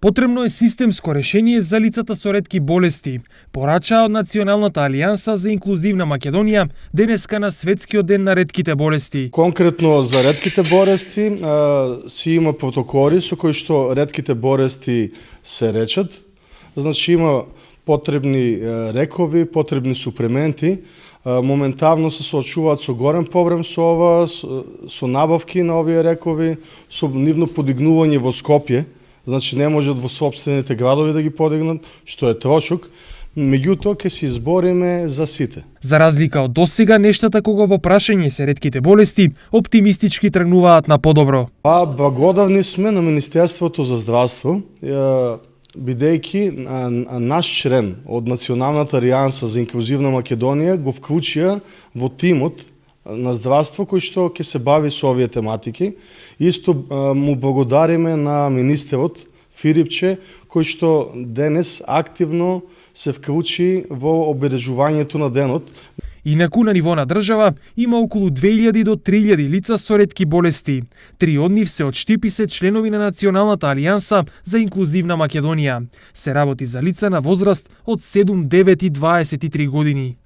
Потребно е системско решение за лицата со ретки болести, порачаа од Националната алијанса за инклузивна Македонија денеска на Светскиот ден на ретките болести. Конкретно за ретките болести си има протоколи со кои што ретките болести се речат. Значи има потребни рекови, потребни супременти. Моментално се соочуваат со горен проблем со ова, со набавки на овие рекови, со нивно подигнување во Скопје. Значи не можат во собствените градови да ги подигнат, што е трошок. Меѓутоа ќе се избориме за сите. За разлика од досега, нештата кога во прашање се ретките болести, оптимистички тргнуваат на подобро. Благодарни сме на Министерството за здравство, бидејќи наш член од Националната алијанса за инклузивна Македонија го вклучија во тимот на здравство кој што ќе се бави со овие тематики. Исто му благодариме на министерот Филипче кој што денес активно се вклучи во обележувањето на денот. Инаку на ниво на држава има околу 2000 до 3000 лица со ретки болести. 3 од нив се од Штип и се членови на Националната алијанса за инклузивна Македонија. Се работи за лица на возраст од 7, 9 и 23 години.